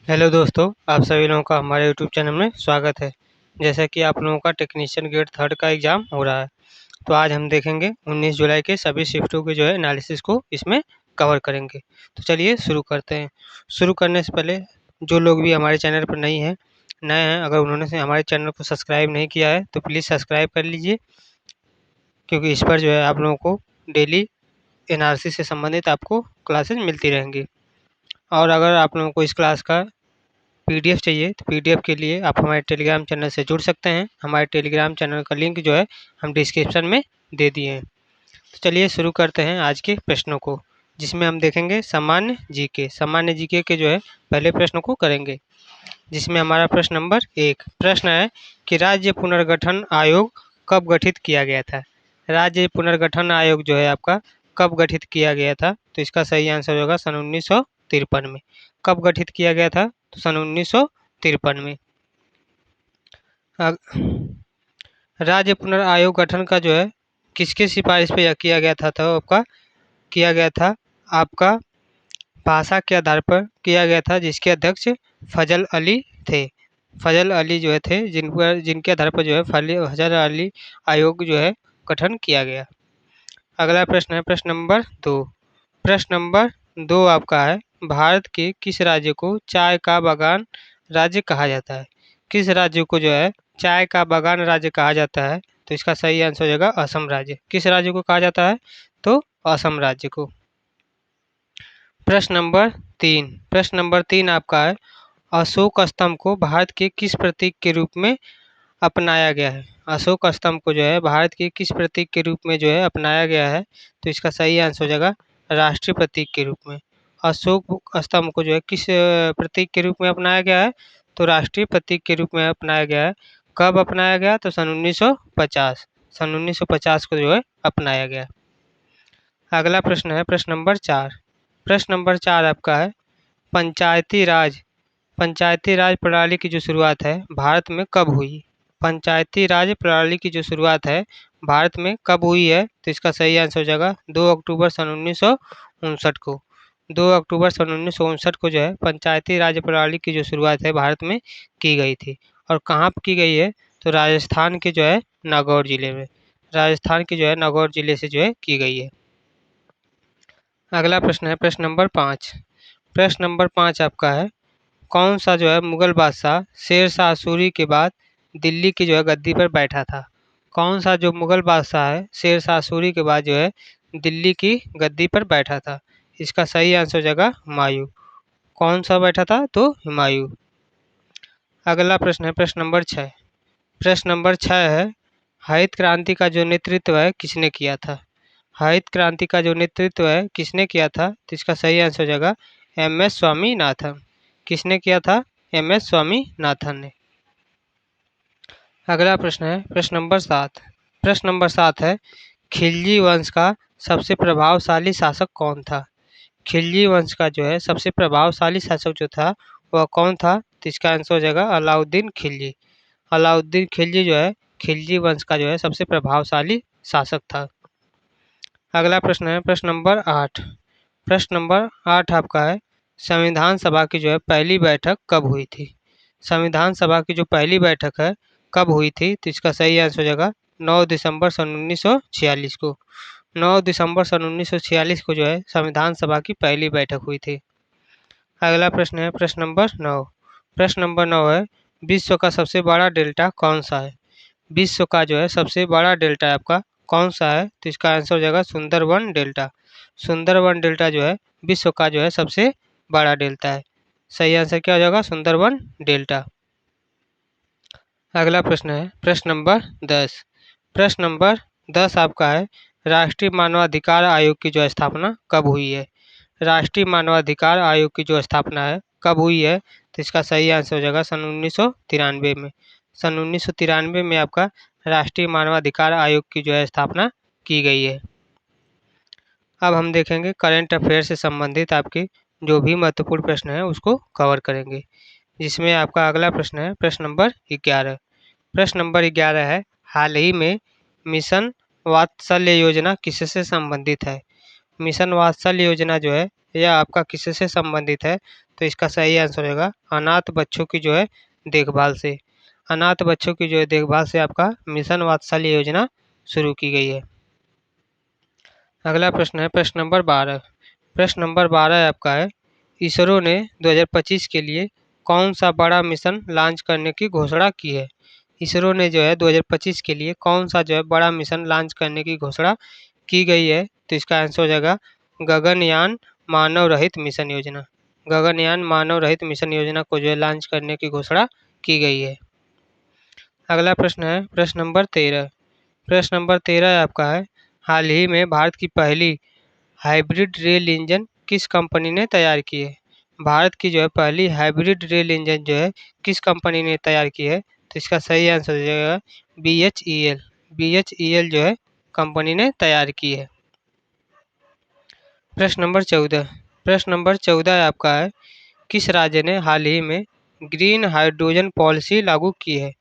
Hello दोस्तों, आप सभी लोगों का हमारे यूट्यूब चैनल में स्वागत है। जैसा कि आप लोगों का टेक्नीशियन ग्रेड थर्ड का एग्ज़ाम हो रहा है, तो आज हम देखेंगे 19 जुलाई के सभी शिफ्टों के जो है एनालिसिस को इसमें कवर करेंगे। तो चलिए शुरू करते हैं। शुरू करने से पहले जो लोग भी हमारे चैनल पर नए हैं, अगर उन्होंने से हमारे चैनल को सब्सक्राइब नहीं किया है तो प्लीज़ सब्सक्राइब कर लीजिए, क्योंकि इस पर जो है आप लोगों को डेली एनालिसिस से संबंधित आपको क्लासेस मिलती रहेंगी। और अगर आप लोगों को इस क्लास का पीडीएफ चाहिए तो पीडीएफ के लिए आप हमारे टेलीग्राम चैनल से जुड़ सकते हैं। हमारे टेलीग्राम चैनल का लिंक जो है हम डिस्क्रिप्शन में दे दिए हैं। तो चलिए शुरू करते हैं आज के प्रश्नों को, जिसमें हम देखेंगे सामान्य जीके के जो है पहले प्रश्न को करेंगे, जिसमें हमारा प्रश्न नंबर 1 प्रश्न है कि राज्य पुनर्गठन आयोग कब गठित किया गया था। राज्य पुनर्गठन आयोग जो है आपका कब गठित किया गया था, तो इसका सही आंसर होगा सन 1953 में। कब गठित किया गया था, तो सन 1953 में। राज्य पुनर्आयोग गठन का जो है किसके सिफारिश पे यह किया गया था, तो आपका किया गया था आपका भाषा के आधार पर किया गया था, जिसके अध्यक्ष फजल अली थे। फजल अली जो है थे जिनके आधार पर जो है फजल अली आयोग जो है गठन किया गया। अगला प्रश्न है प्रश्न नंबर 2। प्रश्न नंबर 2 आपका है, भारत के किस राज्य को चाय का बागान राज्य कहा जाता है। किस राज्य को जो है चाय का बागान राज्य कहा जाता है, तो इसका सही आंसर हो जाएगा असम राज्य। किस राज्य को कहा जाता है, तो असम राज्य को। प्रश्न नंबर 3 आपका है, अशोक स्तंभ को भारत के किस प्रतीक के रूप में अपनाया गया है। अशोक स्तंभ को जो है भारत के किस प्रतीक के रूप में जो है अपनाया गया है, तो इसका सही आंसर हो जाएगा राष्ट्रीय प्रतीक के रूप में। अशोक स्तंभ को जो है किस प्रतीक के रूप में अपनाया गया है, तो राष्ट्रीय प्रतीक के रूप में अपनाया गया है। कब अपनाया गया, तो सन 1950। सन 1950 को जो है अपनाया गया। अगला प्रश्न है प्रश्न नंबर 4। प्रश्न नंबर 4 आपका है, पंचायती राज प्रणाली की जो शुरुआत है भारत में कब हुई। पंचायती राज प्रणाली की जो शुरुआत है भारत में कब हुई है, तो इसका सही आंसर हो जाएगा 2 अक्टूबर सन 1959 को। 2 अक्टूबर सन 1959 को जो है पंचायती राज प्रणाली की जो शुरुआत है भारत में की गई थी। और कहाँ पर की गई है, तो राजस्थान के जो है नागौर जिले में। राजस्थान के जो है नागौर जिले से जो है की गई है। अगला प्रश्न है प्रश्न नंबर 5। प्रश्न नंबर 5 आपका है, कौन सा जो है मुगल बादशाह शेर शाह सूरी के बाद दिल्ली की जो है गद्दी पर बैठा था। कौन सा जो मुगल बादशाह है शेर शाह सूरी के बाद जो है दिल्ली की गद्दी पर बैठा था, इसका सही आंसर हो जाएगा हुमायूं। कौन सा बैठा था, तो हुमायूं। अगला प्रश्न है प्रश्न नंबर 6। प्रश्न नंबर 6 है, हरित क्रांति का जो नेतृत्व है किसने किया था। हरित क्रांति का जो नेतृत्व है किसने किया था, तो इसका सही आंसर हो जाएगा एम.एस. स्वामीनाथन। किसने किया था, एम.एस. स्वामीनाथन ने। अगला प्रश्न है प्रश्न नंबर 7। प्रश्न नंबर 7 है, खिलजी वंश का सबसे प्रभावशाली शासक कौन था। खिलजी वंश का जो है सबसे प्रभावशाली शासक जो था वह कौन था, तो इसका आंसर हो जाएगा अलाउद्दीन खिलजी। अलाउद्दीन खिलजी जो है खिलजी वंश का जो है सबसे प्रभावशाली शासक था। अगला प्रश्न है प्रश्न नंबर 8। प्रश्न नंबर 8 आपका है, संविधान सभा की जो है पहली बैठक कब हुई थी। संविधान सभा की जो पहली बैठक है कब हुई थी, तो इसका सही आंसर हो जाएगा 9 दिसंबर सन 1946 को। 9 दिसंबर सन 1946 को जो है संविधान सभा की पहली बैठक हुई थी। अगला प्रश्न है प्रश्न नंबर 9। प्रश्न नंबर 9 है, विश्व का सबसे बड़ा डेल्टा कौन सा है। विश्व का जो है सबसे बड़ा डेल्टा आपका कौन सा है, तो इसका आंसर हो जाएगा सुंदरबन डेल्टा। सुंदरबन डेल्टा जो है विश्व का जो है सबसे बड़ा डेल्टा है। सही आंसर क्या हो जाएगा, सुंदरबन डेल्टा। अगला प्रश्न है प्रश्न नंबर 10। प्रश्न नंबर 10 आपका है, राष्ट्रीय मानवाधिकार आयोग की जो स्थापना कब हुई है। राष्ट्रीय मानवाधिकार आयोग की जो स्थापना है कब हुई है, तो इसका सही आंसर हो जाएगा सन 1993 में। सन 1993 में आपका राष्ट्रीय मानवाधिकार आयोग की जो है स्थापना की गई है। अब हम देखेंगे करंट अफेयर से संबंधित आपके जो भी महत्वपूर्ण प्रश्न है उसको कवर करेंगे, जिसमें आपका अगला प्रश्न है प्रश्न नंबर 11। प्रश्न नंबर 11 है, हाल ही में मिशन वात्सल्य योजना किससे संबंधित है। मिशन वात्सल्य योजना जो है यह आपका किससे संबंधित है? तो इसका सही आंसर होगा अनाथ बच्चों की जो है देखभाल से। अनाथ बच्चों की जो है देखभाल से आपका मिशन वात्सल्य योजना शुरू की गई है। अगला प्रश्न है प्रश्न नंबर 12। प्रश्न नंबर 12 आपका है, इसरो ने 2025 के लिए कौन सा बड़ा मिशन लॉन्च करने की घोषणा की है? इसरो ने जो है 2025 के लिए कौन सा जो है बड़ा मिशन लॉन्च करने की घोषणा की गई है? तो इसका आंसर हो जाएगा गगनयान मानव रहित मिशन योजना। गगनयान मानव रहित मिशन योजना को जो है लॉन्च करने की घोषणा की गई है। अगला प्रश्न है प्रश्न नंबर 13। प्रश्न नंबर 13 आपका है, हाल ही में भारत की पहली हाइब्रिड रेल इंजन किस कंपनी ने तैयार की है? भारत की जो है पहली हाइब्रिड रेल इंजन जो है किस कंपनी ने तैयार की है? तो इसका सही आंसर हो जाएगा BHEL। BHEL जो है कंपनी ने तैयार की है। प्रश्न नंबर 14। प्रश्न नंबर 14 आपका है, किस राज्य ने हाल ही में ग्रीन हाइड्रोजन पॉलिसी लागू की है?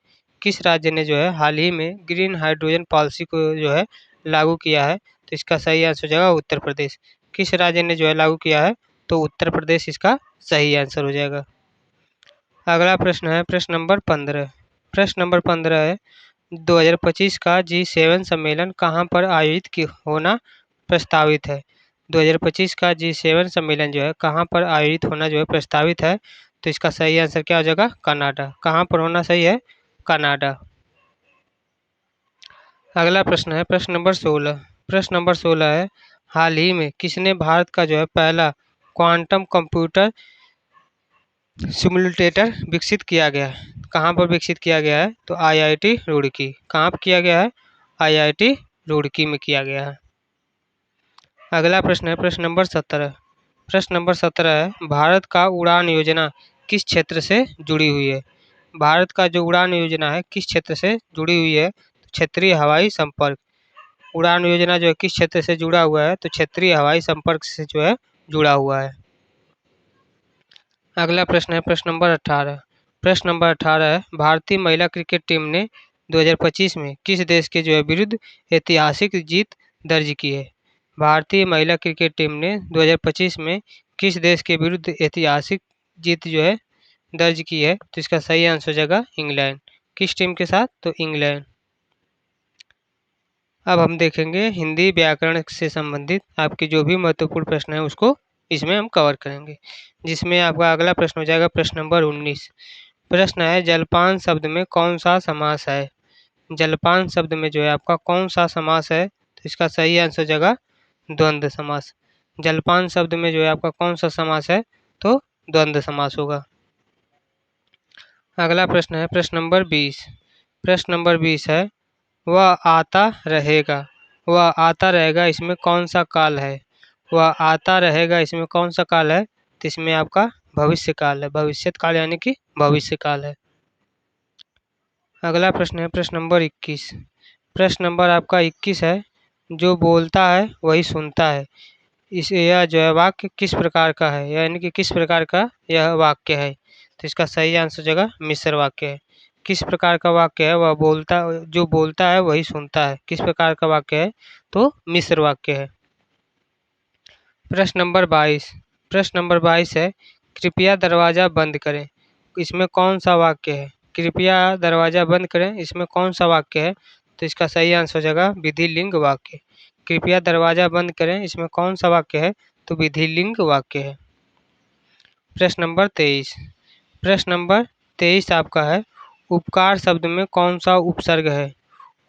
किस राज्य ने जो है हाल ही में ग्रीन हाइड्रोजन पॉलिसी को जो है लागू किया है? तो इसका सही आंसर हो जाएगा उत्तर प्रदेश। किस राज्य ने जो है लागू किया है? तो उत्तर प्रदेश इसका सही आंसर हो जाएगा। अगला प्रश्न है प्रश्न नंबर 15। प्रश्न नंबर 15 है, 2025 का G7 सम्मेलन कहाँ पर आयोजित होना प्रस्तावित है? 2025 का G7 सम्मेलन जो है कहाँ पर आयोजित होना जो है प्रस्तावित है? तो इसका सही आंसर क्या हो जाएगा? कनाडा। कहाँ पर होना सही है? कनाडा। अगला प्रश्न है प्रश्न नंबर 16। प्रश्न नंबर 16 है, हाल ही में किसने भारत का जो है पहला क्वांटम कंप्यूटर सिमुलेटर विकसित किया गया है? कहाँ पर विकसित किया गया है? तो IIT रुड़की। कहाँ पर किया गया है? IIT रुड़की में किया गया है। अगला प्रश्न है प्रश्न नंबर 17। प्रश्न नंबर 17 है, भारत का उड़ान योजना किस क्षेत्र से जुड़ी हुई है? भारत का जो उड़ान योजना है किस क्षेत्र से जुड़ी हुई है? क्षेत्रीय हवाई संपर्क। उड़ान योजना जो है किस क्षेत्र से जुड़ा हुआ है? तो क्षेत्रीय हवाई संपर्क से जो है जुड़ा हुआ है। अगला प्रश्न है प्रश्न नंबर 18। प्रश्न नंबर 18 है, भारतीय महिला क्रिकेट टीम ने 2025 में किस देश के जो है विरुद्ध ऐतिहासिक जीत दर्ज की है? भारतीय महिला क्रिकेट टीम ने 2025 में किस देश के विरुद्ध ऐतिहासिक जीत जो है दर्ज की है? तो इसका सही आंसर हो जाएगा इंग्लैंड। किस टीम के साथ? तो इंग्लैंड। अब हम देखेंगे हिंदी व्याकरण से संबंधित आपके जो भी महत्वपूर्ण प्रश्न है उसको इसमें हम कवर करेंगे, जिसमें आपका अगला प्रश्न हो जाएगा प्रश्न नंबर 19। प्रश्न है, जलपान शब्द में कौन सा समास है? जलपान शब्द में जो है आपका कौन सा समास है? तो इसका सही आंसर हो जाएगा द्वंद्व समास। जलपान शब्द में जो है आपका कौन सा समास है? तो द्वंद्व समास होगा। अगला प्रश्न है प्रश्न नंबर 20। प्रश्न नंबर 20 है, वह आता रहेगा। वह आता रहेगा इसमें कौन सा काल है? वह आता रहेगा इसमें कौन सा काल है? तो इसमें आपका भविष्य काल है। भविष्यत काल यानी कि भविष्य काल है। अगला प्रश्न है प्रश्न नंबर 21। प्रश्न नंबर आपका 21 है, जो बोलता है वही सुनता है। यह जो है वाक्य किस प्रकार का है? यानी कि किस प्रकार का यह वाक्य है? तो इसका सही आंसर हो जाएगा मिश्र वाक्य है। किस प्रकार का वाक्य है? वह जो बोलता है वही सुनता है। किस प्रकार का वाक्य है? तो मिश्र वाक्य है। प्रश्न नंबर 22। प्रश्न नंबर 22 है, कृपया दरवाज़ा बंद करें। इसमें कौन सा वाक्य है? कृपया दरवाज़ा बंद करें इसमें कौन सा वाक्य है? तो इसका सही आंसर हो जाएगा विधिलिंग वाक्य। कृपया दरवाज़ा बंद करें इसमें कौन सा वाक्य है? तो विधिलिंग वाक्य है। प्रश्न नंबर 23। प्रश्न नंबर 23 आपका है, उपकार शब्द में कौन सा उपसर्ग है?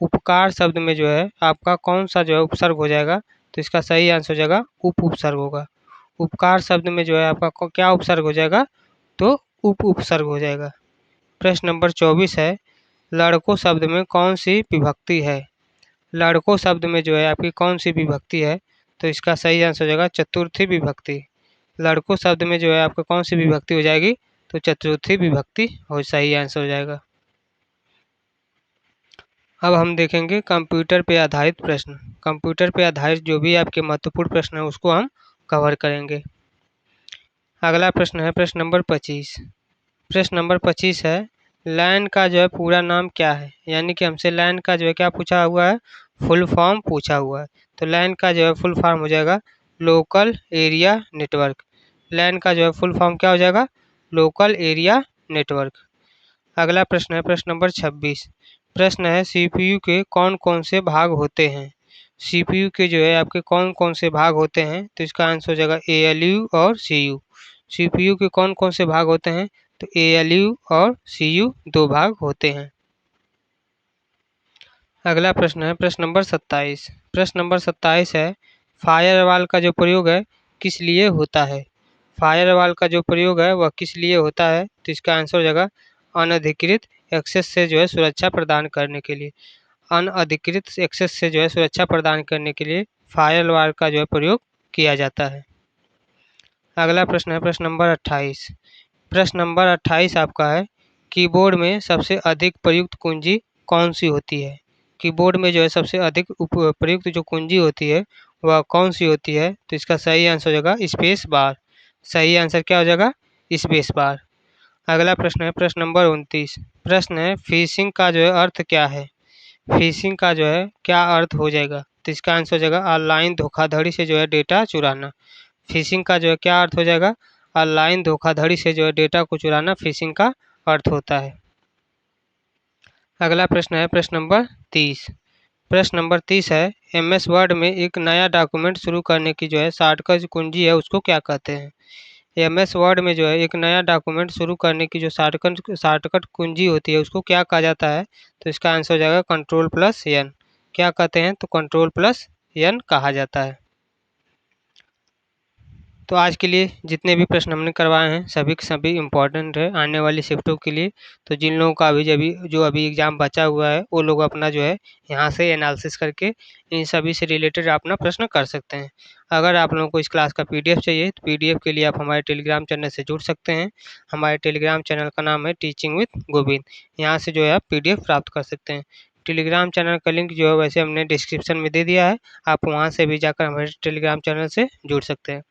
उपकार शब्द में जो है आपका कौन सा जो है उपसर्ग हो जाएगा? तो इसका सही आंसर हो जाएगा उपसर्ग होगा। उपकार शब्द में जो है आपका क्या उपसर्ग हो जाएगा? तो उपसर्ग हो जाएगा। प्रश्न नंबर 24 है, लड़कों शब्द में कौन सी विभक्ति है? लड़कों शब्द में जो है आपकी कौन सी विभक्ति है? तो इसका सही आंसर हो जाएगा चतुर्थी विभक्ति। लड़कों शब्द में जो है आपका कौन सी विभक्ति हो जाएगी? तो चतुर्थी विभक्ति हो सही आंसर हो जाएगा। अब हम देखेंगे कंप्यूटर पे आधारित प्रश्न। कंप्यूटर पे आधारित जो भी आपके महत्वपूर्ण प्रश्न है उसको हम कवर करेंगे। अगला प्रश्न है प्रश्न नंबर 25। प्रश्न नंबर 25 है, लैन का जो है पूरा नाम क्या है? यानी कि हमसे लैन का जो है क्या पूछा हुआ है? फुल फॉर्म पूछा हुआ है। तो लैन का जो है फुल फॉर्म हो जाएगा लोकल एरिया नेटवर्क। लैन का जो है फुल फॉर्म क्या हो जाएगा? Local area network. अगला प्रश्न है प्रश्न नंबर 26। प्रश्न है सीपीयू के कौन कौन से भाग होते हैं? सीपीयू के जो है आपके कौन कौन से भाग होते हैं? तो इसका आंसर हो जाएगा एएलयू और सीयू। सीपीयू के कौन कौन से भाग होते हैं? तो एएलयू और सीयू दो भाग होते हैं। अगला प्रश्न है प्रश्न नंबर 27। प्रश्न नंबर 27 है फायरवॉल का जो प्रयोग है किस लिए होता है? फायरवॉल का जो प्रयोग है वह किस लिए होता है? तो इसका आंसर हो जाएगा अनधिकृत एक्सेस से जो है सुरक्षा प्रदान करने के लिए। अनधिकृत एक्सेस से जो है सुरक्षा प्रदान करने के लिए फायरवॉल का जो है प्रयोग किया जाता है। अगला प्रश्न है प्रश्न नंबर 28। प्रश्न नंबर 28 आपका है कीबोर्ड में सबसे अधिक प्रयुक्त कुंजी कौन सी होती है? कीबोर्ड में जो है सबसे अधिक प्रयुक्त जो कुंजी होती है वह कौन सी होती है? तो इसका सही आंसर हो जाएगा स्पेस बार। सही आंसर क्या हो जाएगा? Space bar. अगला प्रश्न है प्रश्न नंबर 29। प्रश्न है फिशिंग का जो है अर्थ क्या है? फिशिंग का जो है क्या अर्थ हो जाएगा? तो इसका आंसर हो जाएगा ऑनलाइन धोखाधड़ी से जो है डेटा चुराना। फिशिंग का जो है क्या अर्थ हो जाएगा? ऑनलाइन धोखाधड़ी से जो है डेटा को चुराना फिशिंग का अर्थ होता है। अगला प्रश्न है प्रश्न नंबर 30। प्रश्न नंबर 30 है एमएस वर्ड में एक नया डॉक्यूमेंट शुरू करने की जो है शॉर्टकट कुंजी है उसको क्या कहते हैं? एमएस वर्ड में जो है एक नया डॉक्यूमेंट शुरू करने की जो शॉर्टकट कुंजी होती है उसको क्या कहा जाता है? तो इसका आंसर हो जाएगा कंट्रोल+N। क्या कहते हैं? तो कंट्रोल+N कहा जाता है। तो आज के लिए जितने भी प्रश्न हमने करवाए हैं सभी के सभी इम्पोर्टेंट है आने वाली शिफ्टों के लिए। तो जिन लोगों का अभी एग्ज़ाम बचा हुआ है वो लोग अपना जो है यहाँ से एनालिसिस करके इन सभी से रिलेटेड अपना प्रश्न कर सकते हैं। अगर आप लोगों को इस क्लास का पीडीएफ चाहिए तो पीडीएफ के लिए आप हमारे टेलीग्राम चैनल से जुड़ सकते हैं। हमारे टेलीग्राम चैनल का नाम है टीचिंग विद गोविंद। यहाँ से जो है आप पीडीएफ प्राप्त कर सकते हैं। टेलीग्राम चैनल का लिंक जो है वैसे हमने डिस्क्रिप्शन में दे दिया है। आप वहाँ से भी जाकर हमारे टेलीग्राम चैनल से जुड़ सकते हैं।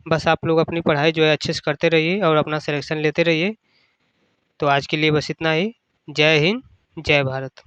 बस आप लोग अपनी पढ़ाई जो है अच्छे से करते रहिए और अपना सिलेक्शन लेते रहिए। तो आज के लिए बस इतना ही। जय हिंद, जय भारत।